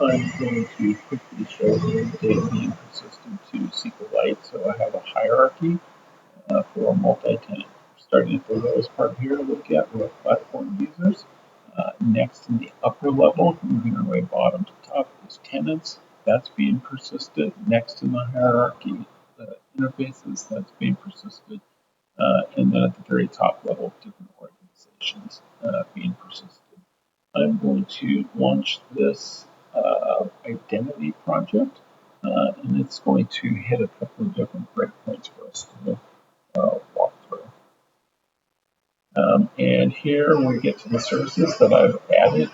I'm going to quickly show you data being persisted to SQLite. So I have a hierarchy for multi-tenant. Starting at the lowest part here to look at, we have platform users. Next in the upper level, moving our way bottom to top, is tenants. That's being persisted. Next in the hierarchy, the interfaces, that's being persisted. And then at the very top level, different organizations being persisted. I'm going to launch this identity project, and it's going to hit a couple of different breakpoints for us to walk through. And here we get to the services that I've added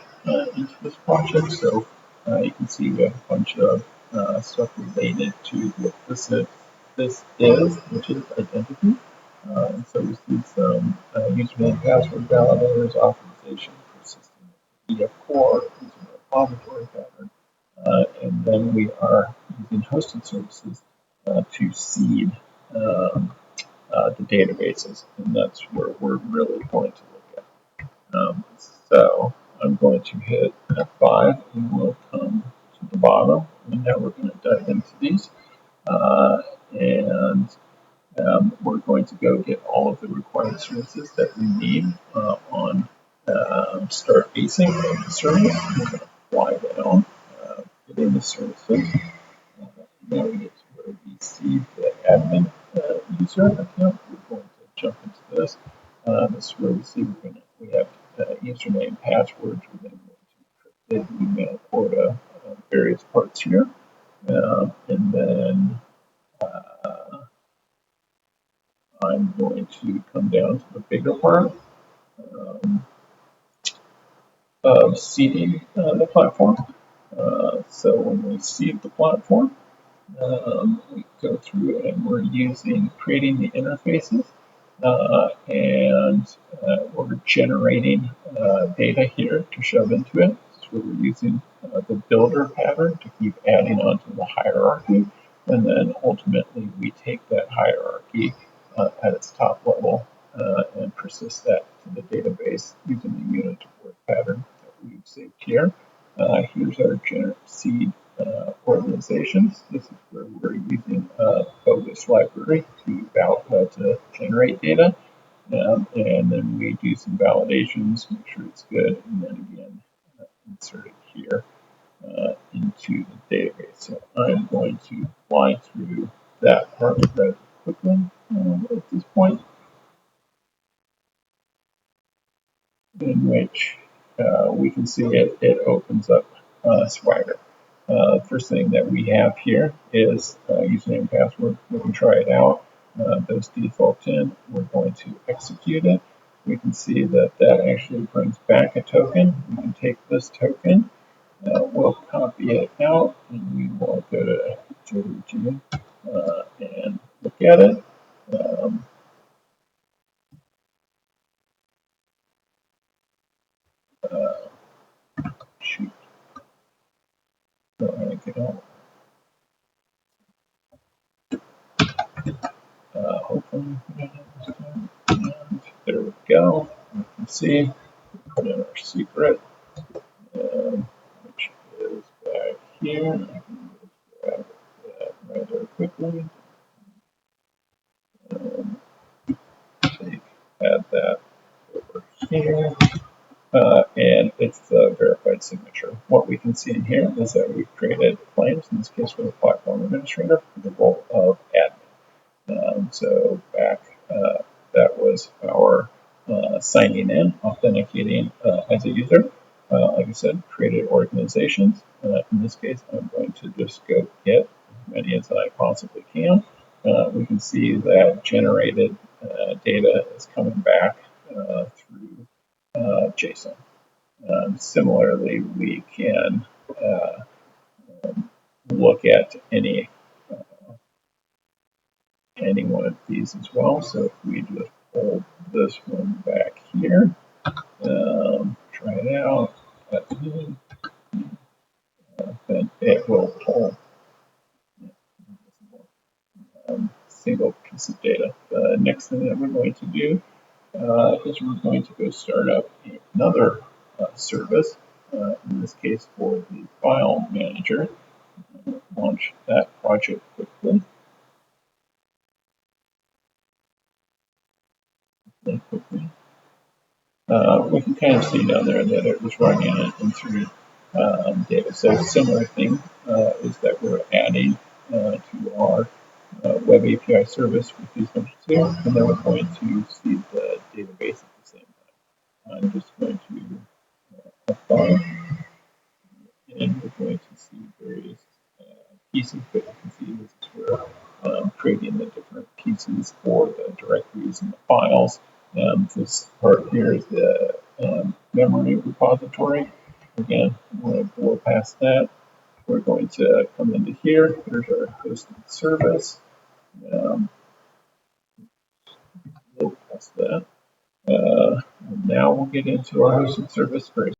into this project. So you can see we have a bunch of stuff related to what this is, which is identity. And so we see some username, password validators, authorization, persistent EF core, using a repository pattern, and then we are using hosted services to seed the databases, and that's where we're really going to look at. So I'm going to hit F5, and we'll come to the bottom, and now we're going to dive into these, and we're going to go get all of the required services that we need on start async of the service. We're going to fly down, get in the services. Now we get to where we see the admin user account. We're going to jump into this. This is where we see we have username, passwords. We're then going to encrypted email quota, various parts here, and then I'm going to come down to the bigger part of seeding the platform. So when we seed the platform, we go through and we're creating the interfaces, and we're generating data here to shove into it. So we're using the builder pattern to keep adding onto the hierarchy, and then ultimately we take that hierarchy at its top level and persist that to the database using the unit of work pattern that we've saved here. Here's our seed organizations. This is where we're using a bogus library to generate data. And then we do some validations, make sure it's good, and then again insert it here into the database. So I'm going to fly through that part rather quickly at this point, in which we can see it opens up Swagger. First thing that we have here is username and password. We can try it out. Those default in. We're going to execute it. We can see that actually brings back a token. We can take this token, we'll copy it out, and we will go to JDG and look at it. Shoot. Go ahead and get out. Hopefully we don't have this time. And there we go. You can see we put in our secret, which is back here. I can just grab that right there quickly. Add that over here. And it's the verified signature. What we can see in here is that we've created claims, in this case for the platform administrator, for the role of admin. So back, that was our signing in, authenticating as a user. Like I said, created organizations. In this case, I'm going to just go get as many as I possibly can. We can see that generated data is coming back through JSON. Similarly, we can look at any one of these as well. So if we just pull this one back here, try it out, then it will pull single piece of data. The next thing that we're going to do is we're going to go start up another service. in this case for the file manager. Launch that project quickly. We can kind of see down there that it was running an insert data. So a similar thing is that we're adding to our web API service with these functions here, and then we're going to see the database at the same time. I'm just going to apply, and we're going to see various pieces, but you can see this is where creating the different pieces for the directories and the files. This part here is the memory repository. Again, I'm going to blow past that. We're going to come into here. Here's our hosted service. Blow past that. Now we'll get into our hosted service very